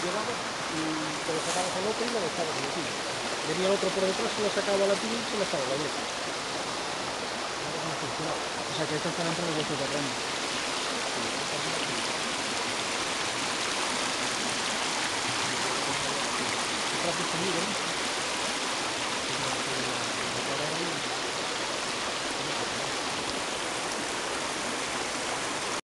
llevaba y te lo sacabas al otro y lo dejabas en el tiro. Venía el otro por detrás, se lo sacaba a la tiro y se lo estaba la iglesia. Era como funcionaba. O sea, que esto está dentro de vuestro terreno. Sí, esta es una finca. Y luego tenía ya la finca. Detrás de este muro, ¿no?